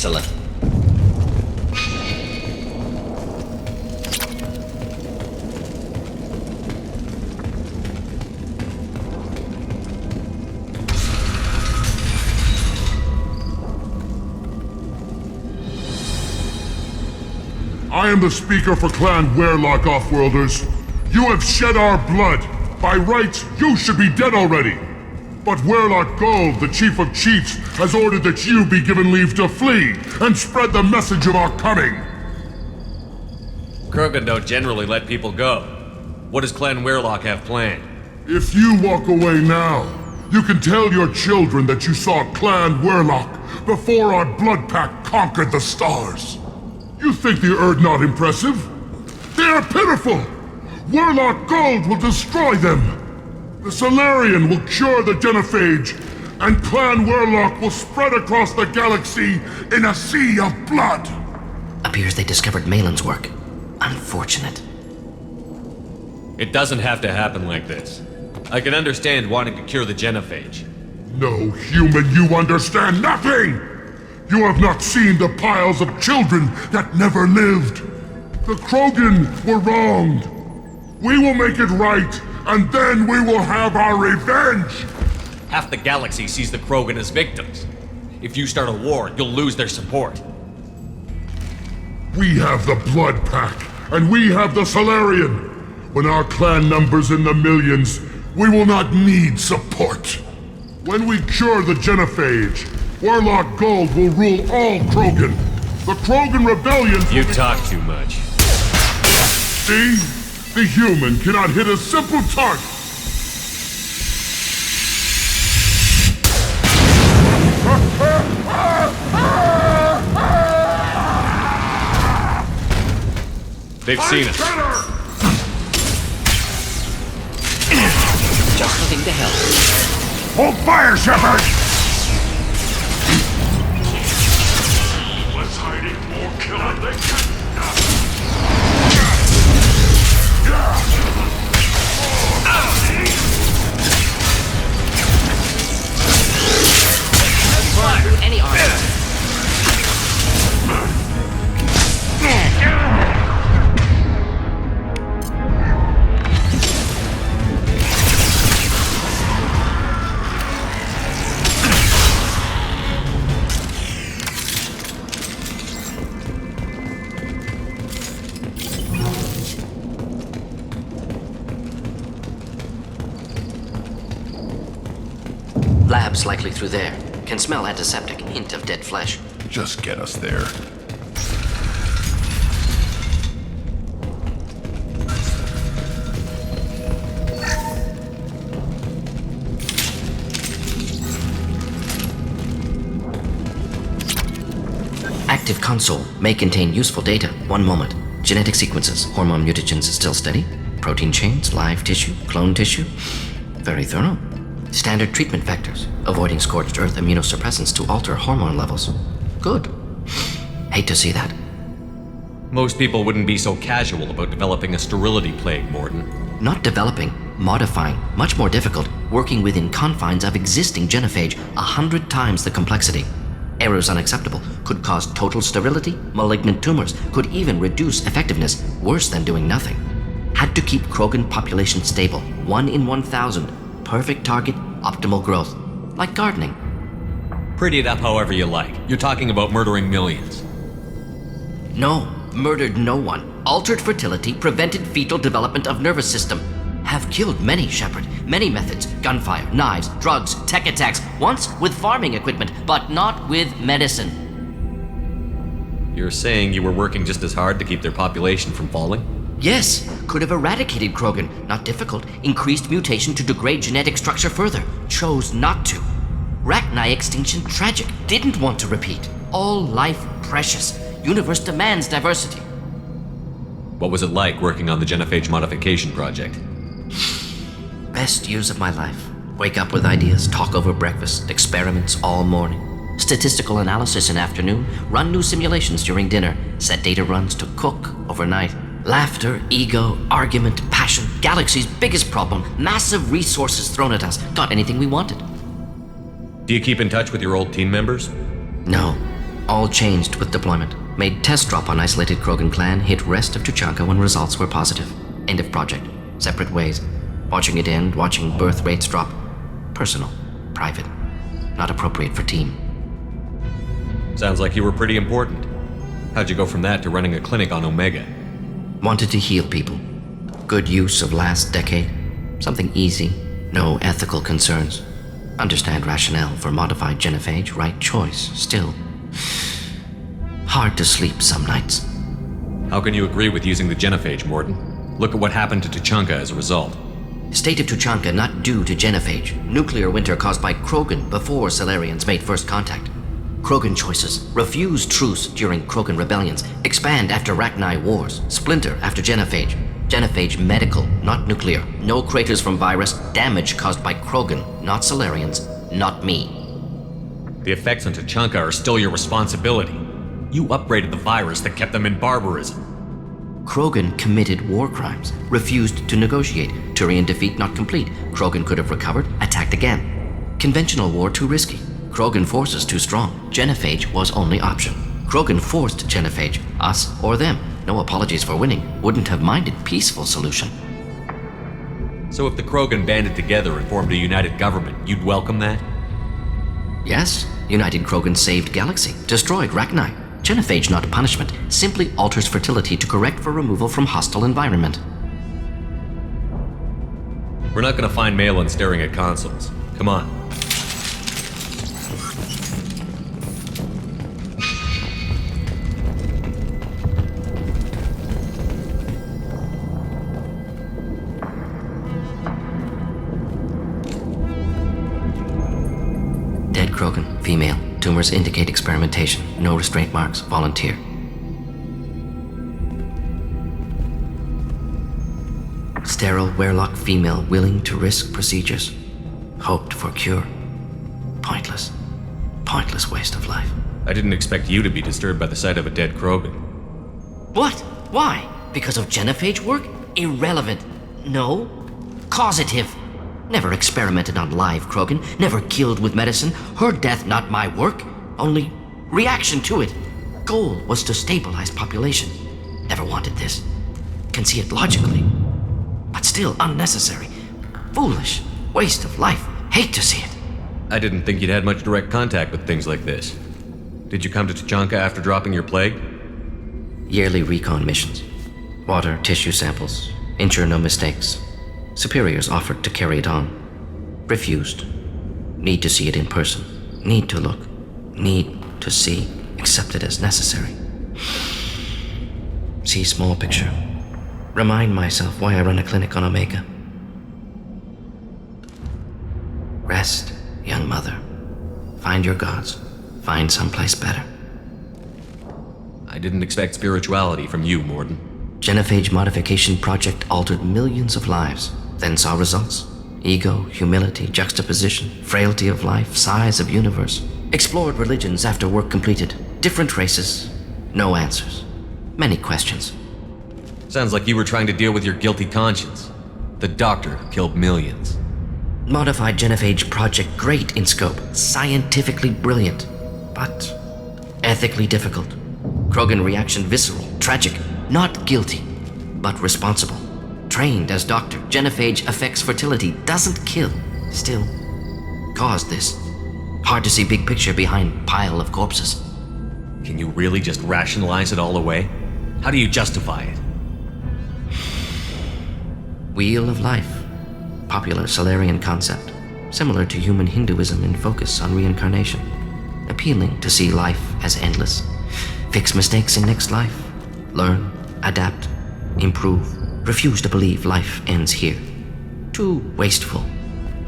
Excellent. I am the speaker for Clan Werlock, Offworlders. You have shed our blood. By rights, you should be dead already. But Werlock Gold, the Chief of Chiefs, has ordered that you be given leave to flee and spread the message of our coming. Krogan don't generally let people go. What does Clan Werlock have planned? If you walk away now, you can tell your children that you saw Clan Werlock before our blood pact conquered the stars. You think the Erd not impressive? They are pitiful! Werlock Gold will destroy them! The Solarian will cure the genophage, and Clan Werlock will spread across the galaxy in a sea of blood! Appears they discovered Malin's work. Unfortunate. It doesn't have to happen like this. I can understand wanting to cure the genophage. No human, you understand nothing! You have not seen the piles of children that never lived. The Krogan were wronged. We will make it right, and then we will have our revenge! Half the galaxy sees the Krogan as victims. If you start a war, you'll lose their support. We have the Blood Pack, and we have the Solarian. When our clan numbers in the millions, we will not need support. When we cure the genophage, Werlock Gold will rule all Krogan. The Krogan rebellion... You talk too much. See? The human cannot hit a simple target. They've seen us. Just looking to help. Hold fire, Shepard! Was hiding more killer than Through any armor. Labs likely through there. Can smell antiseptic, hint of dead flesh. Just get us there. Active console may contain useful data. One moment. Genetic sequences, hormone mutagens still steady. Protein chains, live tissue, clone tissue. Very thorough. Standard treatment vectors, avoiding scorched earth immunosuppressants to alter hormone levels. Good. Hate to see that. Most people wouldn't be so casual about developing a sterility plague, Morden. Not developing, modifying, much more difficult, working within confines of existing genophage, 100 times the complexity. Errors unacceptable, could cause total sterility, malignant tumors, could even reduce effectiveness, worse than doing nothing. Had to keep Krogan population stable, 1 in 1,000. Perfect target, optimal growth. Like gardening. Pretty it up however you like. You're talking about murdering millions. No, murdered no one. Altered fertility, prevented fetal development of nervous system. Have killed many, Shepard. Many methods. Gunfire, knives, drugs, tech attacks. Once with farming equipment, but not with medicine. You're saying you were working just as hard to keep their population from falling? Yes, could have eradicated Krogan. Not difficult. Increased mutation to degrade genetic structure further. Chose not to. Rachni extinction tragic. Didn't want to repeat. All life precious. Universe demands diversity. What was it like working on the genophage modification project? Best years of my life. Wake up with ideas, talk over breakfast, experiments all morning. Statistical analysis in afternoon, run new simulations during dinner, set data runs to cook overnight. Laughter, ego, argument, passion, galaxy's biggest problem, massive resources thrown at us. Got anything we wanted. Do you keep in touch with your old team members? No. All changed with deployment. Made test drop on isolated Krogan clan, hit rest of Tuchanka when results were positive. End of project. Separate ways. Watching it end, watching birth rates drop. Personal. Private. Not appropriate for team. Sounds like you were pretty important. How'd you go from that to running a clinic on Omega? Wanted to heal people. Good use of last decade. Something easy. No ethical concerns. Understand rationale for modified genophage. Right choice. Still. Hard to sleep some nights. How can you agree with using the genophage, Morden? Look at what happened to Tuchanka as a result. State of Tuchanka not due to genophage. Nuclear winter caused by Krogan before Solarians made first contact. Krogan choices. Refuse truce during Krogan rebellions. Expand after Rachni wars. Splinter after genophage. Genophage medical, not nuclear. No craters from virus. Damage caused by Krogan, not Solarians. Not me. The effects on Tuchanka are still your responsibility. You upgraded the virus that kept them in barbarism. Krogan committed war crimes. Refused to negotiate. Turian defeat not complete. Krogan could have recovered, attacked again. Conventional war too risky. Krogan forces too strong. Genophage was only option. Krogan forced genophage, us or them. No apologies for winning. Wouldn't have minded peaceful solution. So if the Krogan banded together and formed a united government, you'd welcome that? Yes, United Krogan saved Galaxy, destroyed Rachni. Genophage not punishment, simply alters fertility to correct for removal from hostile environment. We're not gonna find Malin staring at consoles. Come on. Dead Krogan, female. Tumors indicate experimentation. No restraint marks. Volunteer. Sterile Werlock female willing to risk procedures. Hoped for cure. Pointless. Pointless waste of life. I didn't expect you to be disturbed by the sight of a dead Krogan. What? Why? Because of genophage work? Irrelevant. No. Causative. Never experimented on live Krogan, never killed with medicine. Her death not my work, only reaction to it. Goal was to stabilize population. Never wanted this. Can see it logically. But still unnecessary. Foolish. Waste of life. Hate to see it. I didn't think you'd had much direct contact with things like this. Did you come to Tuchanka after dropping your plague? Yearly recon missions. Water, tissue samples. Ensure no mistakes. Superiors offered to carry it on. Refused. Need to see it in person. Need to look. Need to see. Accepted as necessary. See small picture. Remind myself why I run a clinic on Omega. Rest, young mother. Find your gods. Find someplace better. I didn't expect spirituality from you, Morden. Genophage modification project altered millions of lives. Then saw results. Ego, humility, juxtaposition, frailty of life, size of universe. Explored religions after work completed. Different races. No answers. Many questions. Sounds like you were trying to deal with your guilty conscience. The doctor who killed millions. Modified genophage project great in scope. Scientifically brilliant. But ethically difficult. Krogan reaction visceral, tragic. Not guilty, but responsible. Trained as doctor, genophage affects fertility, doesn't kill. Still, caused this. Hard to see big picture behind pile of corpses. Can you really just rationalize it all away? How do you justify it? Wheel of life. Popular Solarian concept. Similar to human Hinduism in focus on reincarnation. Appealing to see life as endless. Fix mistakes in next life. Learn, adapt, improve. Refuse to believe life ends here. Too wasteful.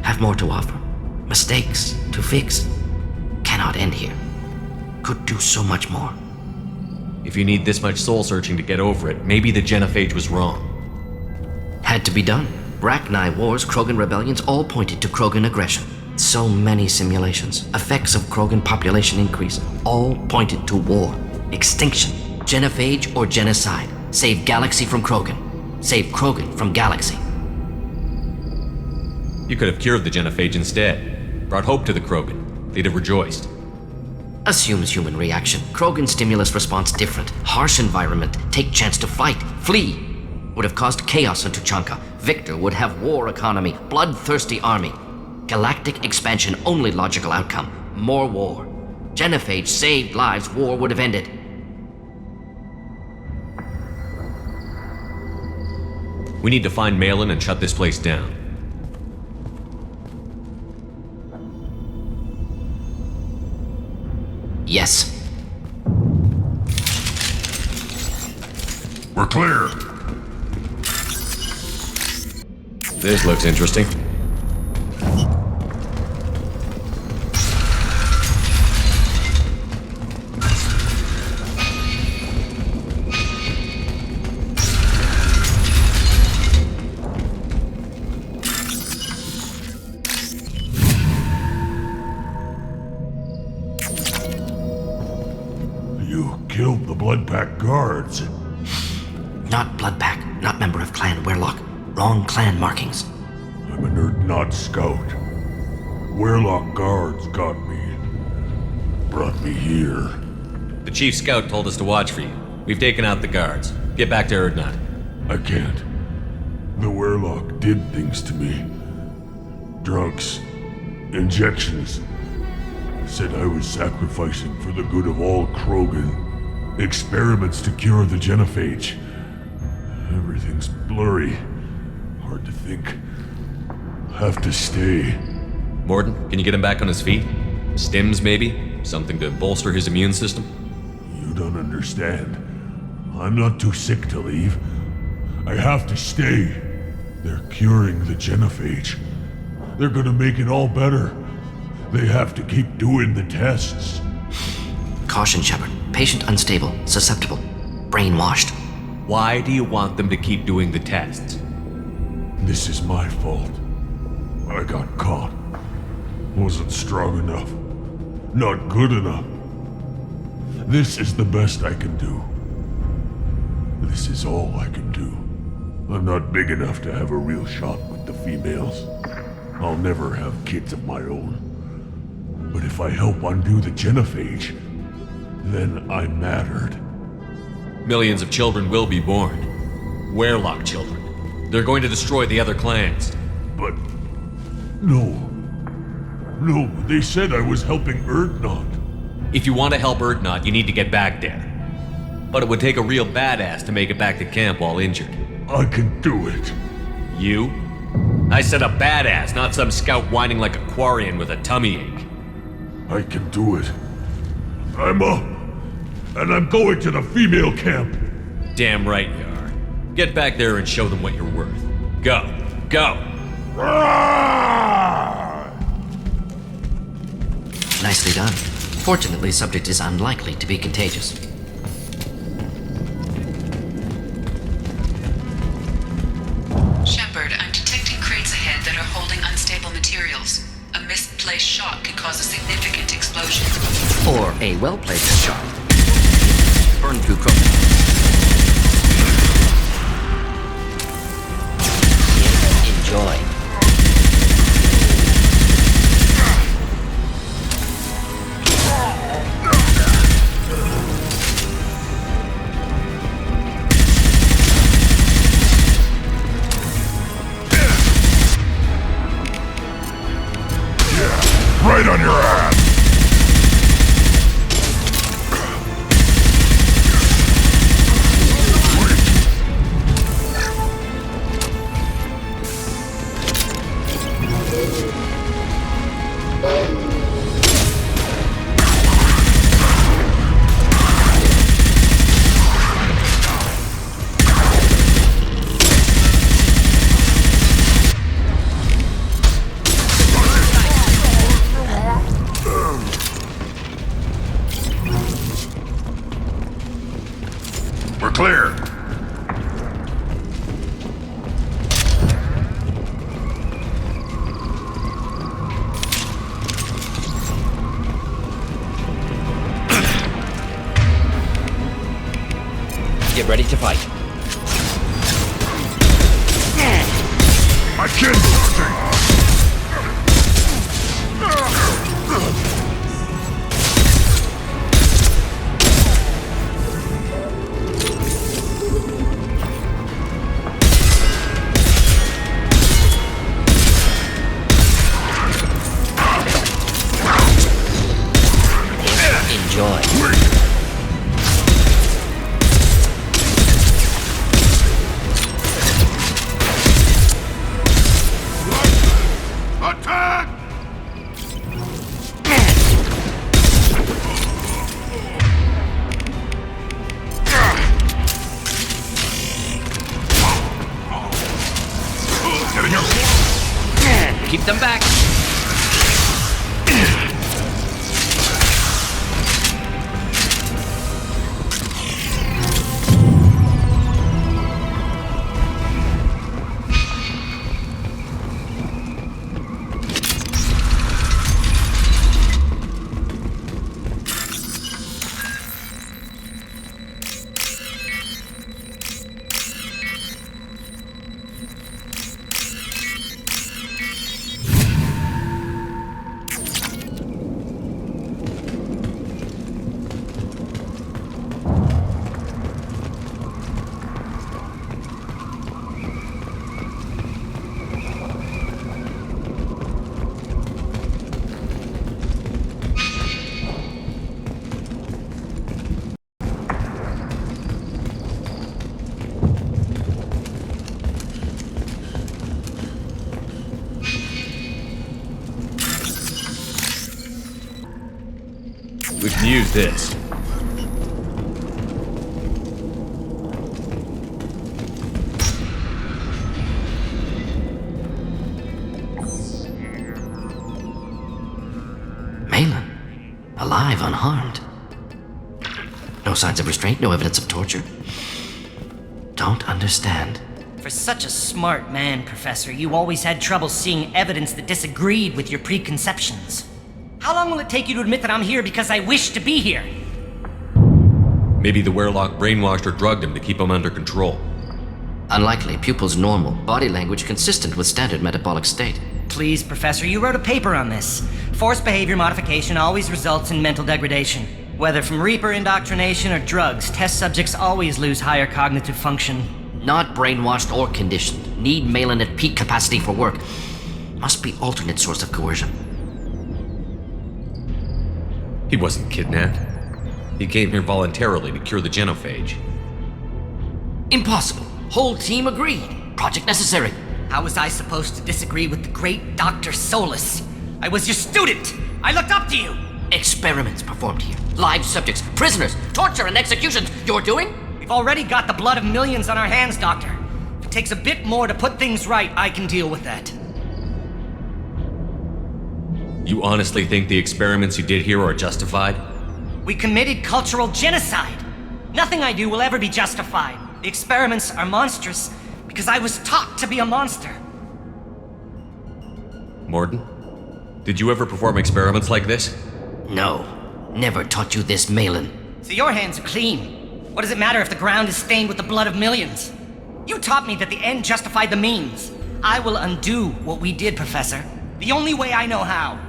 Have more to offer. Mistakes to fix. Cannot end here. Could do so much more. If you need this much soul searching to get over it, maybe the genophage was wrong. Had to be done. Rachni wars, Krogan rebellions all pointed to Krogan aggression. So many simulations. Effects of Krogan population increase all pointed to war. Extinction. Genophage or genocide. Save Galaxy from Krogan. Save Krogan from Galaxy. You could have cured the genophage instead. Brought hope to the Krogan. They'd have rejoiced. Assumes human reaction. Krogan stimulus response different. Harsh environment. Take chance to fight. Flee. Would have caused chaos in Tuchanka. Victor would have war economy. Bloodthirsty army. Galactic expansion only logical outcome. More war. Genophage saved lives. War would have ended. We need to find Malin and shut this place down. Yes. We're clear. This looks interesting. You killed the Blood Pack guards. Not Bloodpack. Not member of Clan Werlock. Wrong clan markings. I'm an Urdnot scout. Werlock guards got me. Brought me here. The chief scout told us to watch for you. We've taken out the guards. Get back to Urdnot. I can't. The Werlock did things to me. Drugs. Injections. Said I was sacrificing for the good of all Krogan. Experiments to cure the genophage. Everything's blurry. Hard to think. Have to stay. Morden, can you get him back on his feet? Stims, maybe? Something to bolster his immune system? You don't understand. I'm not too sick to leave. I have to stay. They're curing the genophage. They're gonna make it all better. They have to keep doing the tests. Caution, Shepard. Patient unstable. Susceptible. Brainwashed. Why do you want them to keep doing the tests? This is my fault. I got caught. Wasn't strong enough. Not good enough. This is the best I can do. This is all I can do. I'm not big enough to have a real shot with the females. I'll never have kids of my own. But if I help undo the genophage, then I mattered. Millions of children will be born. Werlock children. They're going to destroy the other clans. But... No. No, they said I was helping Urdnot. If you want to help Urdnot, you need to get back there. But it would take a real badass to make it back to camp while injured. I can do it. You? I said a badass, not some scout whining like a Quarian with a tummy ache. I can do it. I'm up. And I'm going to the female camp. Damn right you are. Get back there and show them what you're worth. Go. Go! Nicely done. Fortunately, subject is unlikely to be contagious. Shepard, I'm detecting crates ahead that are holding unstable materials. A misplaced shot could cause a significant explosion. Or a well-placed shot. Burn through Krogan. Enjoy. Right on your ass! We're clear. Get ready to fight. My kid's starting. Keep them back. We can use this. Malin, alive, unharmed. No signs of restraint, no evidence of torture. Don't understand. For such a smart man, Professor, you always had trouble seeing evidence that disagreed with your preconceptions. How long will it take you to admit that I'm here because I wish to be here? Maybe the Werlock brainwashed or drugged him to keep him under control. Unlikely. Pupil's normal. Body language consistent with standard metabolic state. Please, Professor, you wrote a paper on this. Forced behavior modification always results in mental degradation. Whether from Reaper indoctrination or drugs, test subjects always lose higher cognitive function. Not brainwashed or conditioned. Need Malin at peak capacity for work. Must be alternate source of coercion. He wasn't kidnapped. He came here voluntarily to cure the genophage. Impossible. Whole team agreed. Project necessary. How was I supposed to disagree with the great Dr. Solus? I was your student! I looked up to you! Experiments performed here. Live subjects, prisoners, torture and executions. You're doing? We've already got the blood of millions on our hands, Doctor. If it takes a bit more to put things right, I can deal with that. You honestly think the experiments you did here are justified? We committed cultural genocide. Nothing I do will ever be justified. The experiments are monstrous because I was taught to be a monster. Morden? Did you ever perform experiments like this? No. Never taught you this, Malin. So your hands are clean. What does it matter if the ground is stained with the blood of millions? You taught me that the end justified the means. I will undo what we did, Professor. The only way I know how.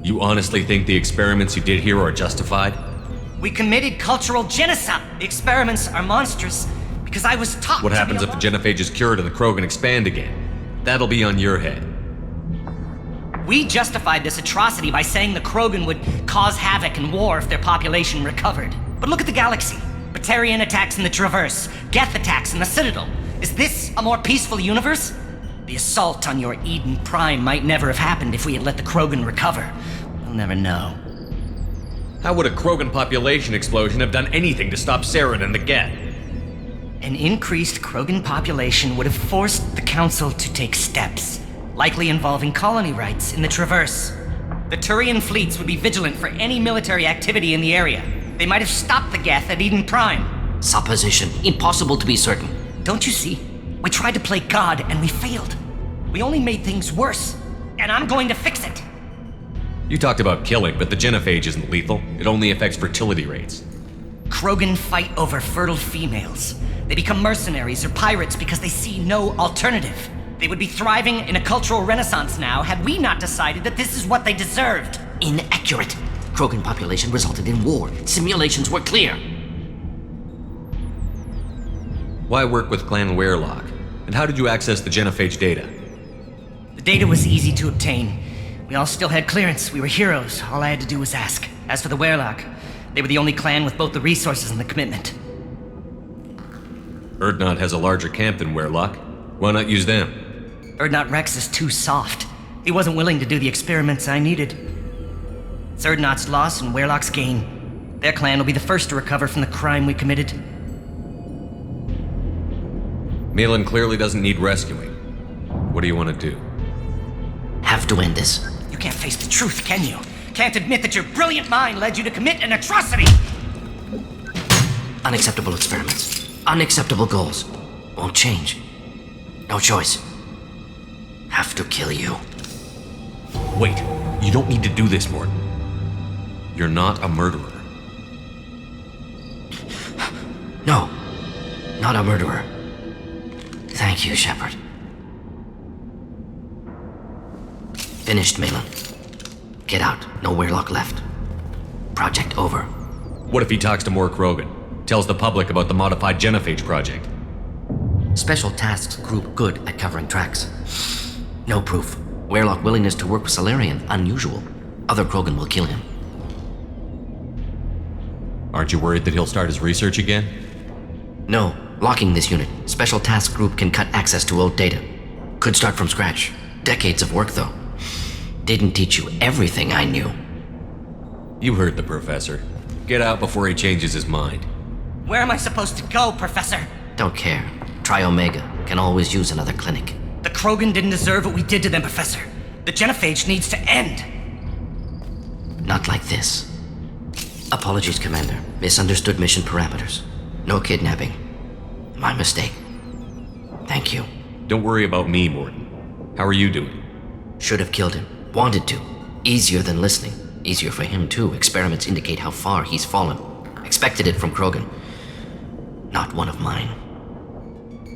You honestly think the experiments you did here are justified? We committed cultural genocide. The experiments are monstrous because I was taught What to happens be if the genophage is cured and the Krogan expand again? That'll be on your head. We justified this atrocity by saying the Krogan would cause havoc and war if their population recovered. But look at the galaxy. Batarian attacks in the Traverse, Geth attacks in the Citadel. Is this a more peaceful universe? The assault on your Eden Prime might never have happened if we had let the Krogan recover. We'll never know. How would a Krogan population explosion have done anything to stop Saren and the Geth? An increased Krogan population would have forced the Council to take steps, likely involving colony rights in the Traverse. The Turian fleets would be vigilant for any military activity in the area. They might have stopped the Geth at Eden Prime. Supposition. Impossible to be certain. Don't you see? We tried to play God and we failed. We only made things worse, and I'm going to fix it. You talked about killing, but the genophage isn't lethal. It only affects fertility rates. Krogan fight over fertile females. They become mercenaries or pirates because they see no alternative. They would be thriving in a cultural renaissance now had we not decided that this is what they deserved. Inaccurate. Krogan population resulted in war. Simulations were clear. Why work with Clan Werlock? And how did you access the genophage data? The data was easy to obtain. We all still had clearance. We were heroes. All I had to do was ask. As for the Werlock, they were the only clan with both the resources and the commitment. Urdnot has a larger camp than Werlock. Why not use them? Urdnot Rex is too soft. He wasn't willing to do the experiments I needed. It's Urdnot's loss and Werlock's gain. Their clan will be the first to recover from the crime we committed. Malin clearly doesn't need rescuing. What do you want to do? Have to end this. You can't face the truth, can you? Can't admit that your brilliant mind led you to commit an atrocity! Unacceptable experiments. Unacceptable goals. Won't change. No choice. Have to kill you. Wait, you don't need to do this, Morton. You're not a murderer. No. Not a murderer. Thank you, Shepard. Finished, Malin. Get out. No Weirlock left. Project over. What if he talks to more Krogan? Tells the public about the modified genophage project? Special Tasks Group good at covering tracks. No proof. Weirlock willingness to work with Salarian unusual. Other Krogan will kill him. Aren't you worried that he'll start his research again? No. Locking this unit. Special Task Group can cut access to old data. Could start from scratch. Decades of work, though. Didn't teach you everything I knew. You heard the professor. Get out before he changes his mind. Where am I supposed to go, Professor? Don't care. Try Omega. Can always use another clinic. The Krogan didn't deserve what we did to them, Professor. The genophage needs to end. Not like this. Apologies, Commander. Misunderstood mission parameters. No kidnapping. My mistake. Thank you. Don't worry about me, Morton. How are you doing? Should have killed him. Wanted to. Easier than listening. Easier for him, too. Experiments indicate how far he's fallen. Expected it from Krogan. Not one of mine.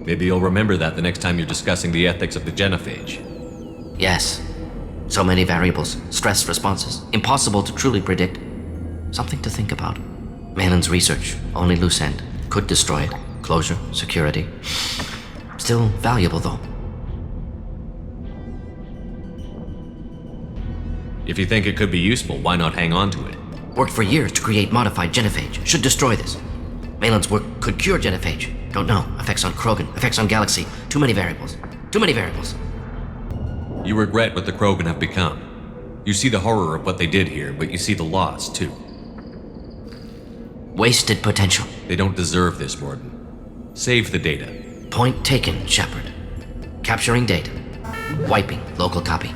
Maybe you'll remember that the next time you're discussing the ethics of the genophage. Yes. So many variables. Stress responses. Impossible to truly predict. Something to think about. Malin's research. Only loose end. Could destroy it. Closure. Security. Still valuable, though. If you think it could be useful, why not hang on to it? Worked for years to create modified genophage. Should destroy this. Malin's work could cure genophage. Don't know. Effects on Krogan. Effects on Galaxy. Too many variables. Too many variables. You regret what the Krogan have become. You see the horror of what they did here, but you see the loss, too. Wasted potential. They don't deserve this, Morton. Save the data. Point taken, Shepard. Capturing data. Wiping local copy.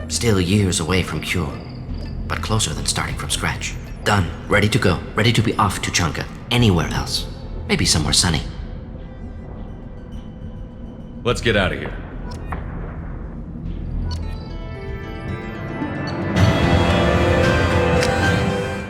Still years away from cure, but closer than starting from scratch. Done. Ready to go. Ready to be off to Chanka. Anywhere else. Maybe somewhere sunny. Let's get out of here.